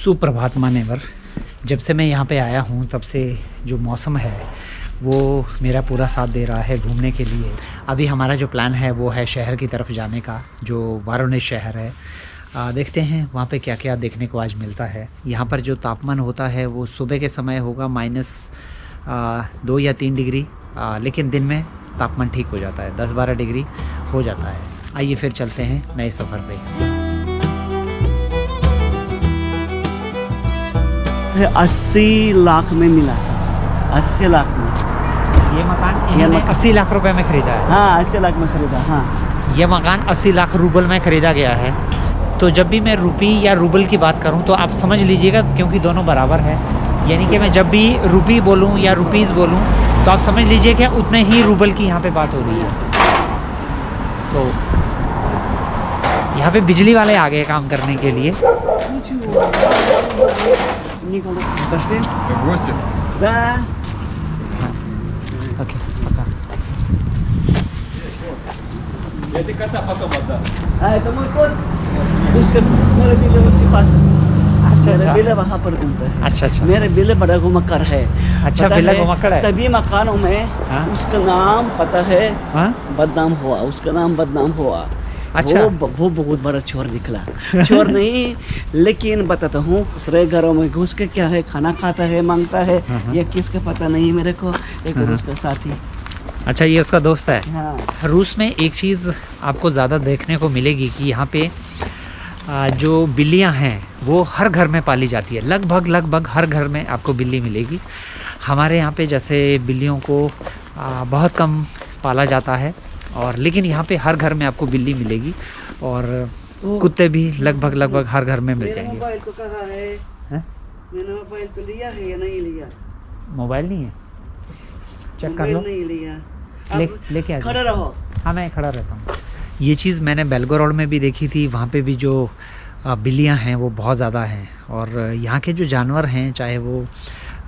सुप्रभात मान्यवर। जब से मैं यहाँ पे आया हूँ तब से जो मौसम है वो मेरा पूरा साथ दे रहा है घूमने के लिए। अभी हमारा जो प्लान है वो है शहर की तरफ जाने का, जो वाराणसी शहर है। देखते हैं वहाँ पे क्या क्या देखने को आज मिलता है। यहाँ पर जो तापमान होता है वो सुबह के समय होगा -2 या 3 डिग्री, लेकिन दिन में तापमान ठीक हो जाता है, 10-12 डिग्री हो जाता है। आइए फिर चलते हैं नए सफ़र पे। 80 लाख में मिला, 80 लाख में। ये मकान इन्होंने 80 लाख रुपए में खरीदा है। हाँ, 80 लाख में खरीदा। हाँ, ये मकान 80 लाख रूबल में ख़रीदा गया है। तो जब भी मैं रुपी या रूबल की बात करूं तो आप समझ लीजिएगा, क्योंकि दोनों बराबर है। यानी कि मैं जब भी रुपी बोलूं या रुपीज़ बोलूं तो आप समझ लीजिए कि उतने ही रूबल की यहाँ पे बात हो रही है। तो यहाँ पे बिजली वाले आ गए काम करने के लिए। ओके, पक्का। तो मुझको उसके मेरे बिल्ले उसके पास, मेरे बिल्ले वहाँ पर घूमते हैं। अच्छा। मेरे बिल्ले बड़ा घुमक्कर है। अच्छा, बिल्ला घुमक्कड़ है। सभी मकानों में हाँ? उसका नाम पता है। हाँ? बदनाम हुआ, उसका नाम बदनाम हुआ। अच्छा। वो बहुत बड़ा चोर निकला। चोर नहीं, लेकिन बताता हूँ, दूसरे घरों में घुस के क्या है खाना खाता है, मांगता है। ये किसका पता नहीं मेरे को, एक उसका साथी। अच्छा, ये उसका दोस्त है। हाँ। रूस में एक चीज़ आपको ज़्यादा देखने को मिलेगी कि यहाँ पे जो बिल्लियाँ हैं वो हर घर में पाली जाती है। लगभग हर घर में आपको बिल्ली मिलेगी। हमारे यहाँ पे जैसे बिल्लियों को बहुत कम पाला जाता है, और लेकिन यहाँ पे हर घर में आपको बिल्ली मिलेगी, और कुत्ते भी लगभग हर घर में मिल जाएंगे। मोबाइल को कहा है? मैंने मोबाइल तो लिया है या नहीं लिया? मोबाइल नहीं है, चेक कर लो। नहीं लिया। लेके आ खड़ा रहो। हाँ, मैं खड़ा रहता हूँ। ये चीज़ मैंने बेलगोरोड में भी देखी थी। वहाँ पे भी जो बिल्लियाँ हैं वो बहुत ज़्यादा हैं, और यहाँ के जो जानवर हैं, चाहे वो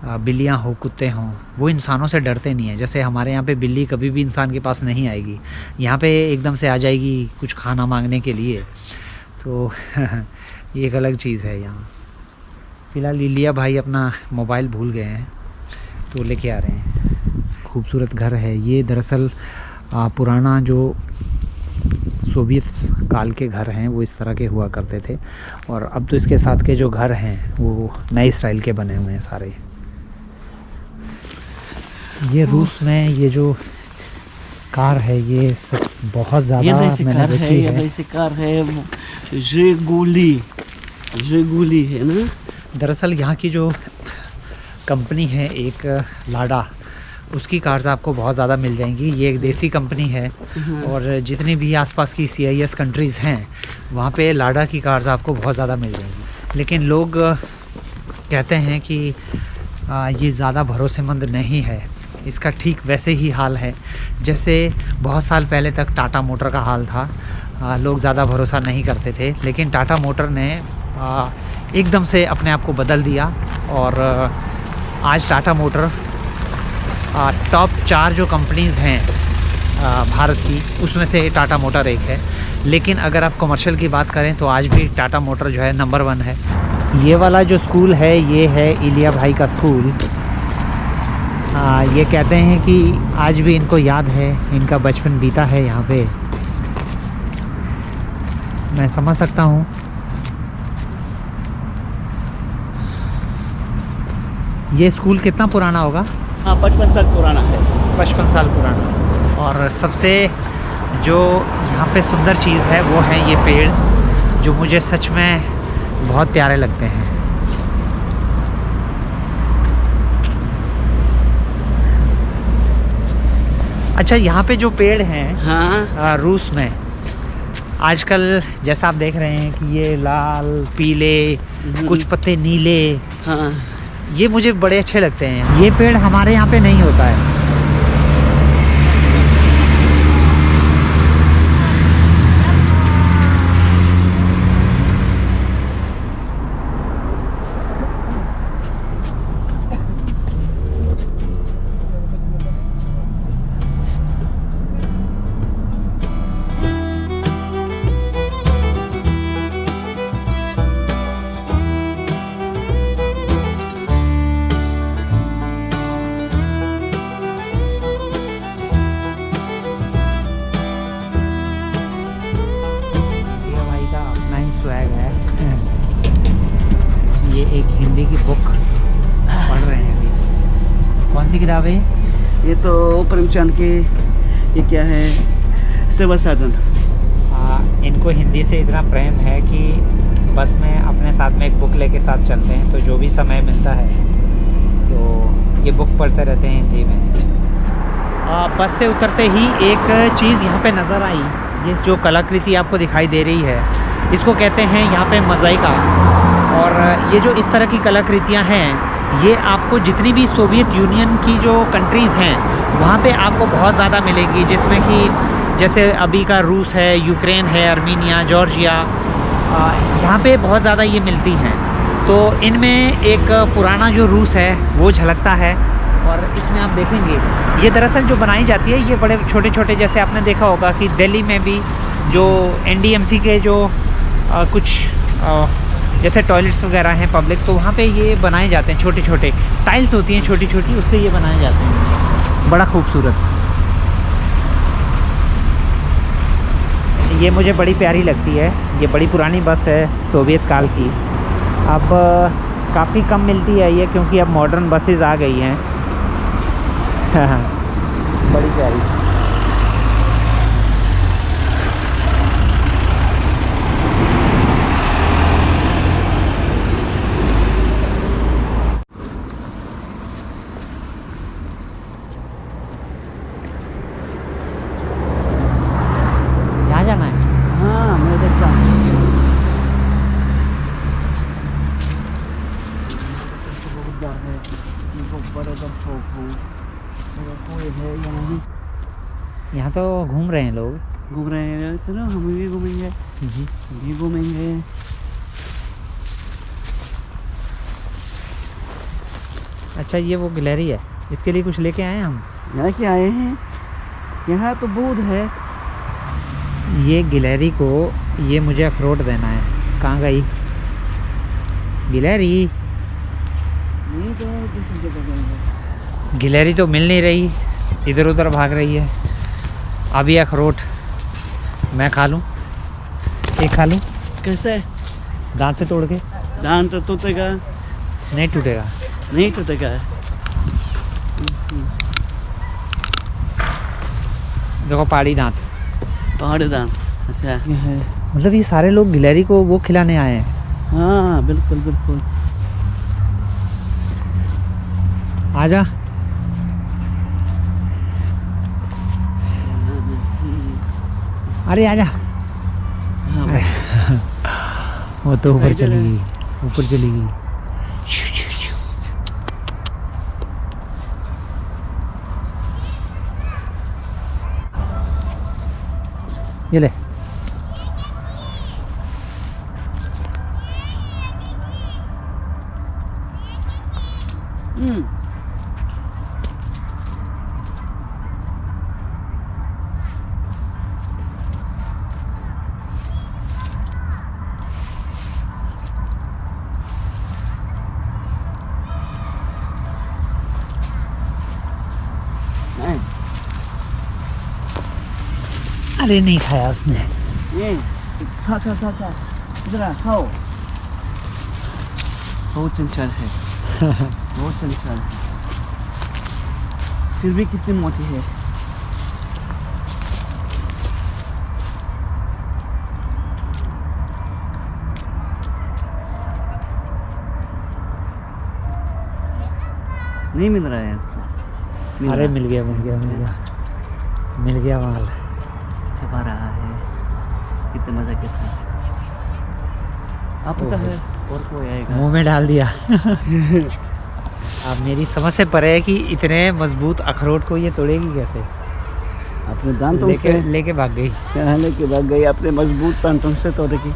बिल्लियाँ हो, कुत्ते हों, वो इंसानों से डरते नहीं हैं। जैसे हमारे यहाँ पे बिल्ली कभी भी इंसान के पास नहीं आएगी, यहाँ पे एकदम से आ जाएगी कुछ खाना मांगने के लिए। तो ये एक अलग चीज़ है यहाँ। फ़िलहाल लिलिया भाई अपना मोबाइल भूल गए हैं, तो लेके आ रहे हैं। खूबसूरत घर है ये। दरअसल पुराना जो सोवियत काल के घर हैं वो इस तरह के हुआ करते थे, और अब तो इसके साथ के जो घर हैं वो नए स्टाइल के बने हुए हैं सारे। ये रूस में ये जो कार है ये सब बहुत ज़्यादा मैंने देखी है। ये कार है, ज़िगुली है ना। दरअसल यहाँ की जो कंपनी है एक लाडा, उसकी कार्स आपको बहुत ज़्यादा मिल जाएंगी। ये एक देसी कंपनी है, और जितनी भी आसपास की CIS कंट्रीज़ हैं वहाँ पे लाडा की कार्स आपको बहुत ज़्यादा मिल जाएंगी। लेकिन लोग कहते हैं कि ये ज़्यादा भरोसेमंद नहीं है। इसका ठीक वैसे ही हाल है जैसे बहुत साल पहले तक टाटा मोटर का हाल था। लोग ज़्यादा भरोसा नहीं करते थे, लेकिन टाटा मोटर ने एकदम से अपने आप को बदल दिया, और आज टाटा मोटर टॉप 4 जो कंपनीज़ हैं भारत की, उसमें से टाटा मोटर एक है। लेकिन अगर आप कमर्शियल की बात करें तो आज भी टाटा मोटर जो है नंबर 1 है। ये वाला जो स्कूल है ये है इलिया भाई का स्कूल। ये कहते हैं कि आज भी इनको याद है, इनका बचपन बीता है यहाँ पे। मैं समझ सकता हूँ। ये स्कूल कितना पुराना होगा? हाँ, 55 साल पुराना है। 55 साल पुराना। और सबसे जो यहाँ पे सुंदर चीज़ है वो है ये पेड़, जो मुझे सच में बहुत प्यारे लगते हैं। अच्छा, यहाँ पे जो पेड़ हैं हाँ, रूस में आजकल जैसा आप देख रहे हैं कि ये लाल, पीले, कुछ पत्ते नीले, हाँ, ये मुझे बड़े अच्छे लगते हैं। ये पेड़ हमारे यहाँ पे नहीं होता है। एक हिंदी की बुक पढ़ रहे हैं अभी। कौन सी किताब है ये तो प्रेमचंद की, ये क्या है, सेवा साधन। इनको हिंदी से इतना प्रेम है कि बस में अपने साथ में एक बुक लेके साथ चलते हैं, तो जो भी समय मिलता है तो ये बुक पढ़ते रहते हैं हिंदी में। बस से उतरते ही एक चीज़ यहाँ पे नज़र आई, ये जो कलाकृति आपको दिखाई दे रही है इसको कहते हैं यहाँ पे मोज़ाइका। और ये जो इस तरह की कलाकृतियाँ हैं ये आपको जितनी भी सोवियत यूनियन की जो कंट्रीज़ हैं वहाँ पे आपको बहुत ज़्यादा मिलेंगी, जिसमें कि जैसे अभी का रूस है, यूक्रेन है, आर्मीनिया, जॉर्जिया, यहाँ पे बहुत ज़्यादा ये मिलती हैं। तो इनमें एक पुराना जो रूस है वो झलकता है। और इसमें आप देखेंगे ये दरअसल जो बनाई जाती है ये बड़े छोटे छोटे, जैसे आपने देखा होगा कि दिल्ली में भी जो एनडीएमसी के जो कुछ जैसे टॉयलेट्स वगैरह हैं पब्लिक, तो वहाँ पे ये बनाए जाते हैं, छोटे छोटे टाइल्स होती हैं छोटी छोटी, उससे ये बनाए जाते हैं। बड़ा खूबसूरत, ये मुझे बड़ी प्यारी लगती है। ये बड़ी पुरानी बस है सोवियत काल की, अब काफ़ी कम मिलती है ये क्योंकि अब मॉडर्न बसेस आ गई हैं। बड़ी प्यारी। यहाँ जाना है? हाँ मैं देखता हूँ। यहाँ तो घूम रहे हैं लोग, घूम रहे हैं, चलो हम भी घूमेंगे, भी घूमेंगे। अच्छा ये वो गैलरी है, इसके लिए कुछ लेके आए हैं हम। यहाँ के आए हैं, यहाँ तो बुध है। ये गिलहरी को, ये मुझे अखरोट देना है। कहाँ गई गिलहरी? नहीं तो दूसरी जगह जाएंगे। गिलहरी तो मिल नहीं रही, इधर उधर भाग रही है। अब ये अखरोट मैं खा लूँ, एक खा लूँ? कैसे? दांत से तोड़ के। दांत तो टूटेगा नहीं? टूटेगा नहीं, टूटेगा। देखो पहाड़ी दांत, पहाड़ी दांत। अच्छा ये है, मतलब ये सारे लोग गिलहरी को वो खिलाने आए हैं। हाँ बिल्कुल बिल्कुल। आजा। अरे आजा। हाँ, वो तो ऊपर चली गई, ऊपर चली गई। ये ले। अरे नहीं खाया उसने। ये खा खा खा खा, इधर आ, खाओ। बहुत चंचल है, बहुत चंचल है, फिर भी कितनी मोटी है। नहीं मिल रहा है इसको। अरे मिल गया, मिल गया, मिल गया, मिल गया माल। छपा रहा है, कितने मजा के साथ। आपका है और कोई आएगा? मुंह में डाल दिया। अब मेरी समझ से परे है कि इतने मजबूत अखरोट को ये तोड़ेगी कैसे। अपने दांतों लेके से लेके भाग गई। यहाँ लेके भाग गई, अपने मजबूत दांतों से तोड़ेगी।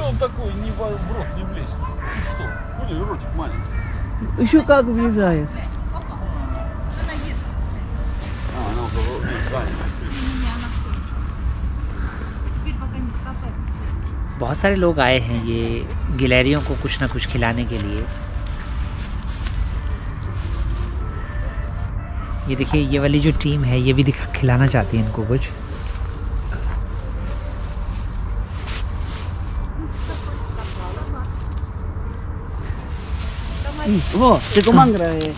Он такой, не в рот не влезет. Ты что? Хули, ротик маленький. Еще как влезает. А, она уже занята. बहुत सारे लोग आए हैं ये गिलहरियों को कुछ ना कुछ खिलाने के लिए। ये देखिए, ये वाली जो टीम है ये भी दिखा खिलाना चाहती है इनको कुछ। वो देखो मांग रहा है।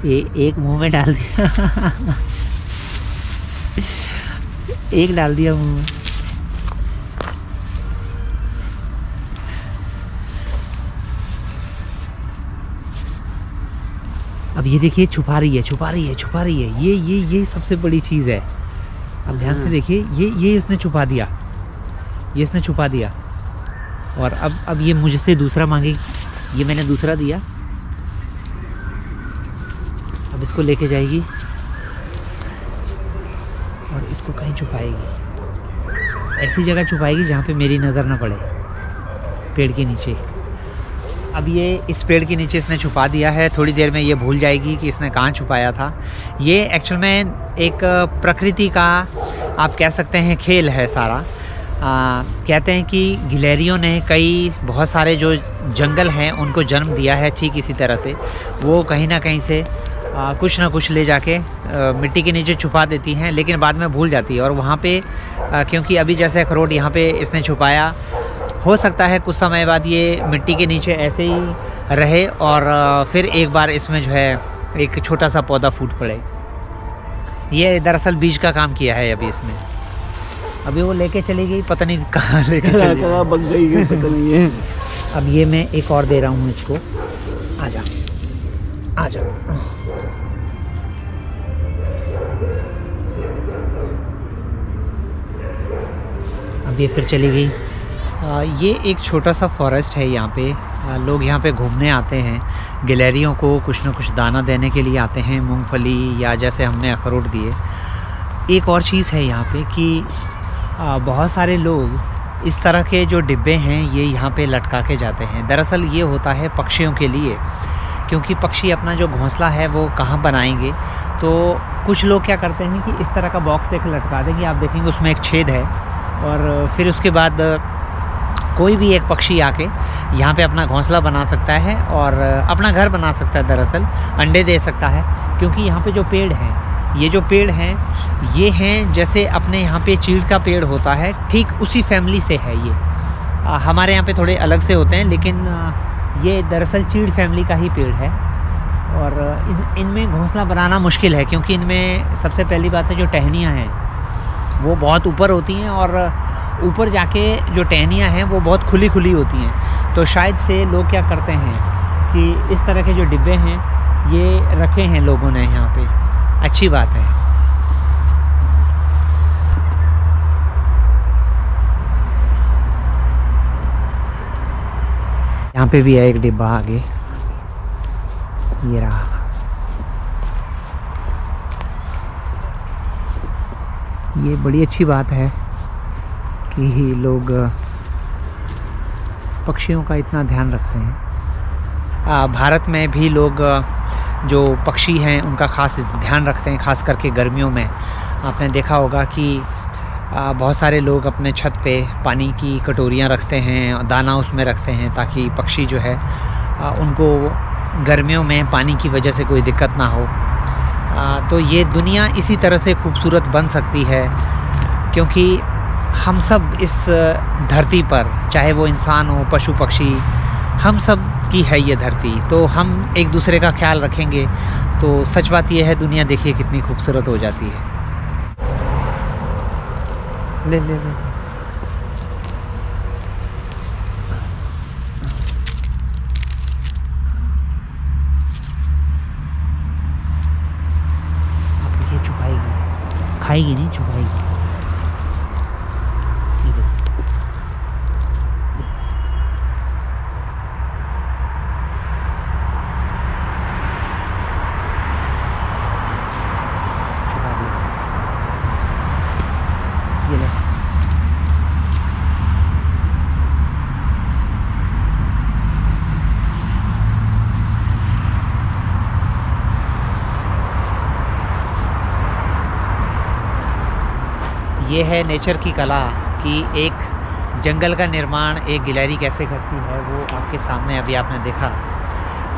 ये एक मुंह में डाल दिया एक डाल दिया मुंह में। अब ये देखिए, छुपा रही है, छुपा रही है, छुपा रही है। ये सबसे बड़ी चीज़ है। अब ध्यान से देखिए, ये इसने छुपा दिया, ये इसने छुपा दिया। और अब ये मुझसे दूसरा मांगेगी। ये मैंने दूसरा दिया, अब इसको लेके जाएगी और इसको कहीं छुपाएगी। ऐसी जगह छुपाएगी जहाँ पे मेरी नज़र ना पड़े, पेड़ के नीचे। अब ये इस पेड़ के नीचे इसने छुपा दिया है। थोड़ी देर में ये भूल जाएगी कि इसने कहाँ छुपाया था। ये एक्चुअल में एक प्रकृति का आप कह सकते हैं खेल है सारा। कहते हैं कि गिलहरियों ने बहुत सारे जो जंगल हैं उनको जन्म दिया है। ठीक इसी तरह से वो कहीं ना कहीं से कुछ ना कुछ ले जाके मिट्टी के नीचे छुपा देती हैं, लेकिन बाद में भूल जाती है। और वहाँ पे क्योंकि अभी जैसे अखरोट यहाँ पे इसने छुपाया, हो सकता है कुछ समय बाद ये मिट्टी के नीचे ऐसे ही रहे और फिर एक बार इसमें जो है एक छोटा सा पौधा फूट पड़े। ये दरअसल बीज का काम किया है अभी इसने। अभी वो लेके चली गई, पता नहीं कहाँ लेके चली गई, कहाँ बग गई है, पता नहीं है। अब ये मैं एक और दे रहा हूँ इसको। आजा आजा। अब ये फिर चली गई। ये एक छोटा सा फॉरेस्ट है यहाँ पे। लोग यहाँ पे घूमने आते हैं, गिलहरियों को कुछ ना कुछ दाना देने के लिए आते हैं, मूंगफली या जैसे हमने अखरोट दिए। एक और चीज़ है यहाँ पे कि बहुत सारे लोग इस तरह के जो डिब्बे हैं ये यहाँ पे लटका के जाते हैं। दरअसल ये होता है पक्षियों के लिए, क्योंकि पक्षी अपना जो घोंसला है वो कहाँ बनाएंगे। तो कुछ लोग क्या करते हैं कि इस तरह का बॉक्स एक लटका देंगे, आप देखेंगे उसमें एक छेद है, और फिर उसके बाद कोई भी एक पक्षी आके यहाँ पे अपना घोंसला बना सकता है और अपना घर बना सकता है। दरअसल अंडे दे सकता है, क्योंकि यहाँ पे जो पेड़ हैं, ये जो पेड़ हैं ये हैं जैसे अपने यहाँ पे चीड़ का पेड़ होता है, ठीक उसी फैमिली से है ये। हमारे यहाँ पे थोड़े अलग से होते हैं, लेकिन ये दरअसल चीड़ फैमिली का ही पेड़ है। और इनमें घोंसला बनाना मुश्किल है, क्योंकि इनमें सबसे पहली बात है जो टहनियाँ हैं वो बहुत ऊपर होती हैं, और ऊपर जाके जो टहनियाँ हैं वो बहुत खुली खुली होती हैं। तो शायद से लोग क्या करते हैं कि इस तरह के जो डिब्बे हैं ये रखे हैं लोगों ने यहाँ पे। अच्छी बात है। यहाँ पे भी है एक डिब्बा आगे, ये रहा। ये बड़ी अच्छी बात है कि लोग पक्षियों का इतना ध्यान रखते हैं। भारत में भी लोग जो पक्षी हैं उनका खास ध्यान रखते हैं, खास करके गर्मियों में। आपने देखा होगा कि बहुत सारे लोग अपने छत पे पानी की कटोरियाँ रखते हैं, दाना उसमें रखते हैं, ताकि पक्षी जो है उनको गर्मियों में पानी की वजह से कोई दिक्कत ना हो। तो ये दुनिया इसी तरह से खूबसूरत बन सकती है, क्योंकि हम सब इस धरती पर, चाहे वो इंसान हो, पशु पक्षी, हम सब की है ये धरती। तो हम एक दूसरे का ख्याल रखेंगे तो सच बात ये है, दुनिया देखिए कितनी खूबसूरत हो जाती है। ले ले ले। अब देखिए छुपाएगी, खाएगी नहीं, छुपाएगी। ये है नेचर की कला कि एक जंगल का निर्माण एक गिलहरी कैसे करती है, वो आपके सामने अभी आपने देखा।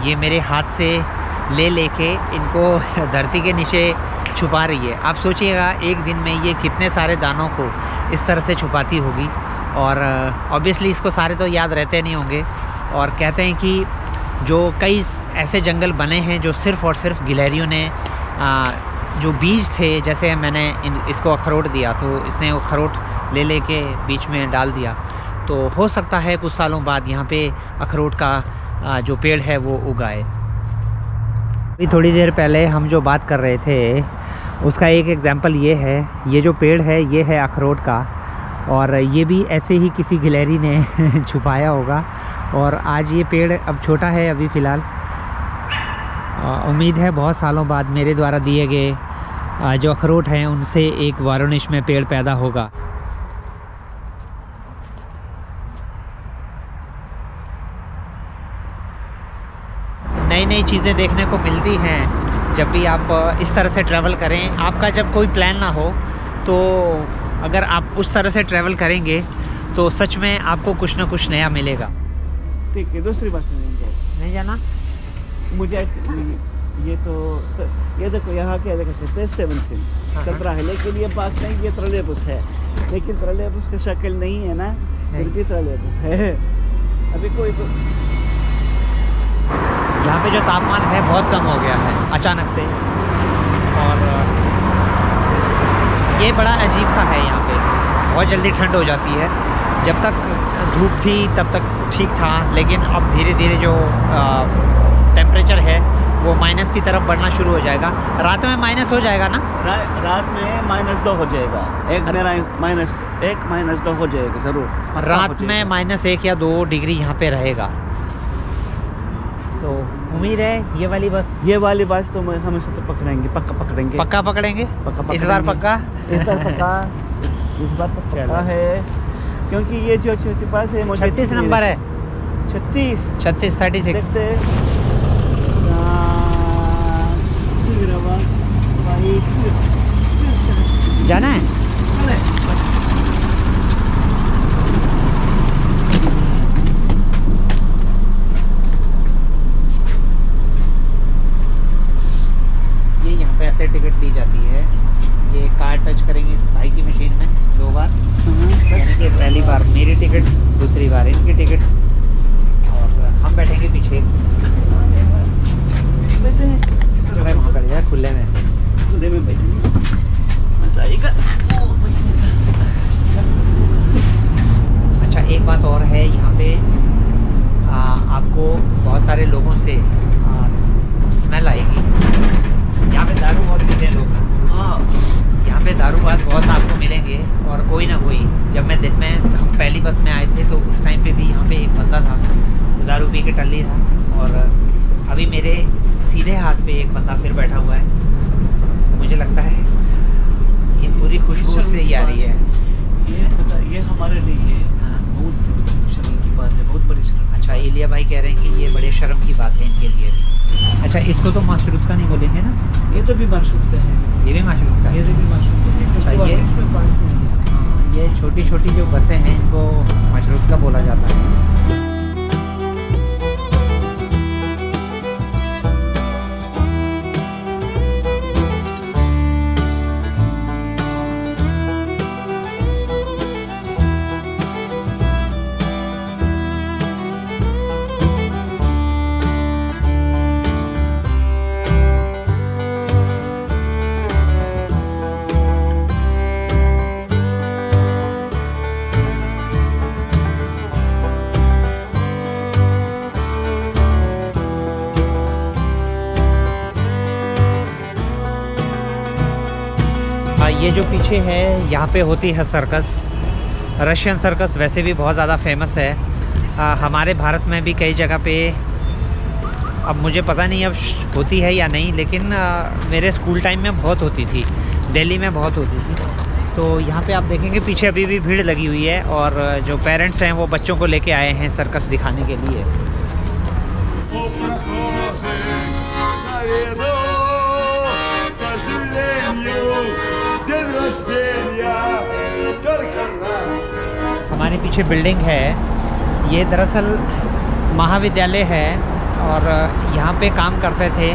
ये मेरे हाथ से ले लेके इनको धरती के नीचे छुपा रही है। आप सोचिएगा एक दिन में ये कितने सारे दानों को इस तरह से छुपाती होगी। और ऑब्वियसली इसको सारे तो याद रहते नहीं होंगे। और कहते हैं कि जो कई ऐसे जंगल बने हैं जो सिर्फ़ और सिर्फ गिलहरियों ने जो बीज थे, जैसे मैंने इसको अखरोट दिया तो इसने वो अखरोट ले लेके बीच में डाल दिया। तो हो सकता है कुछ सालों बाद यहाँ पे अखरोट का जो पेड़ है वो उगाए। अभी थोड़ी देर पहले हम जो बात कर रहे थे उसका एक एग्जांपल ये है। ये जो पेड़ है ये है अखरोट का, और ये भी ऐसे ही किसी गिलहरी ने छुपाया होगा। और आज ये पेड़ अब छोटा है अभी फ़िलहाल। उम्मीद है बहुत सालों बाद मेरे द्वारा दिए गए जो अखरोट हैं उनसे एक वाराणसी में पेड़ पैदा होगा। नई नई चीज़ें देखने को मिलती हैं जब भी आप इस तरह से ट्रैवल करें। आपका जब कोई प्लान ना हो तो अगर आप उस तरह से ट्रैवल करेंगे तो सच में आपको कुछ ना कुछ नया मिलेगा। ठीक है, दूसरी बात नहीं जाना मुझे ये तो ये देखो यहाँ क्या देखते 17 है, लेकिन ये बात नहीं, ये ट्रोलेबस है। लेकिन ट्रोलेबस की शक्ल नहीं है ना, फिर भी ट्रोलेबस है। अभी कोई यहाँ पे जो तापमान है बहुत कम हो गया है अचानक से, और ये बड़ा अजीब सा है। यहाँ पे बहुत जल्दी ठंड हो जाती है। जब तक धूप थी तब तक ठीक था, लेकिन अब धीरे धीरे जो टेम्परेचर है वो माइनस की तरफ बढ़ना शुरू हो जाएगा। रात में माइनस हो जाएगा ना? रात में -2 हो जाएगा। -1 हो जाएगा ज़रूर। रात में -1 या 2 डिग्री यहाँ पे रहेगा। तो उम्मीद है ये वाली बस तो मैं हमेशा तो पकड़ेंगे, पक्का पकड़ेंगे। पक्का पकड़ेंगे? इस बार पक्का? इस बार पक्का है, क्योंकि ये जो छोटी बस है 36 नंबर है। 36 देखते जाना है। ये यहाँ पे ऐसे टिकट ली जाती है। ये कार्ड टच करेंगे इस भाई की मशीन में 2 बार, यानी कि पहली बार मेरी टिकट, दूसरी बार इनकी टिकट, और हम बैठेंगे पीछे। वहाँ बैठ जाए खुले में बैठेंगे, मजा आएगा। अच्छा, एक बात और है यहाँ पे आपको बहुत सारे लोगों से स्मेल आएगी। यहाँ पे दारू बहुत पीते हैं लोग। यहाँ पे दारूबाज बहुत आपको मिलेंगे, और कोई ना कोई। जब मैं दिन में हम पहली बस में आए थे तो उस टाइम पे भी यहाँ पे एक बंदा था, वो दारू पी के टल्ली था। और अभी मेरे सीधे हाथ पे एक बंदा फिर बैठा हुआ है। मुझे लगता है ये पूरी खुशबू से ही आ रही है। ये हमारे लिए बहुत शर्म की बात है, बहुत बड़ी शर्म। अच्छा, इलिया भाई कह रहे हैं कि ये बड़े शर्म की बात है इनके लिए भी। अच्छा, इसको तो माशरूत का नहीं बोलेंगे ना? ये तो भी माशरूत का है। ये भी माशरूत का है? ये भी माशरूत का है। अच्छा, ये छोटी छोटी जो बसें हैं इनको माशरूत का बोला जाता है। ये जो पीछे है यहाँ पे होती है सर्कस। रशियन सर्कस वैसे भी बहुत ज़्यादा फेमस है। हमारे भारत में भी कई जगह पे, अब मुझे पता नहीं अब होती है या नहीं, लेकिन मेरे स्कूल टाइम में बहुत होती थी, दिल्ली में बहुत होती थी। तो यहाँ पे आप देखेंगे पीछे अभी भी भीड़ लगी हुई है, और जो पेरेंट्स हैं वो बच्चों को लेके आए हैं सर्कस दिखाने के लिए। हमारे पीछे बिल्डिंग है, ये दरअसल महाविद्यालय है और यहाँ पे काम करते थे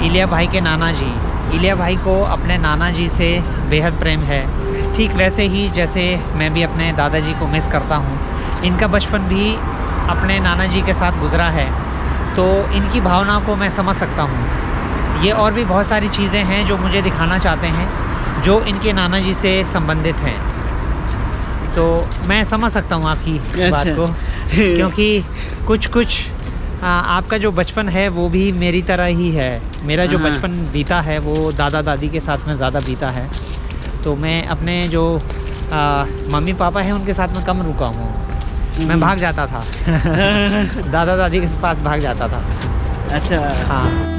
इलिया भाई के नाना जी। इलिया भाई को अपने नाना जी से बेहद प्रेम है, ठीक वैसे ही जैसे मैं भी अपने दादाजी को मिस करता हूँ। इनका बचपन भी अपने नाना जी के साथ गुजरा है, तो इनकी भावना को मैं समझ सकता हूँ। ये और भी बहुत सारी चीज़ें हैं जो मुझे दिखाना चाहते हैं जो इनके नाना जी से संबंधित हैं, तो मैं समझ सकता हूँ आपकी बात को, क्योंकि कुछ आपका जो बचपन है वो भी मेरी तरह ही है। मेरा जो बचपन बीता है वो दादा दादी के साथ में ज़्यादा बीता है, तो मैं अपने जो मम्मी पापा हैं उनके साथ में कम रुका हूँ। मैं भाग जाता था दादा दादी के पास भाग जाता था। अच्छा। हाँ।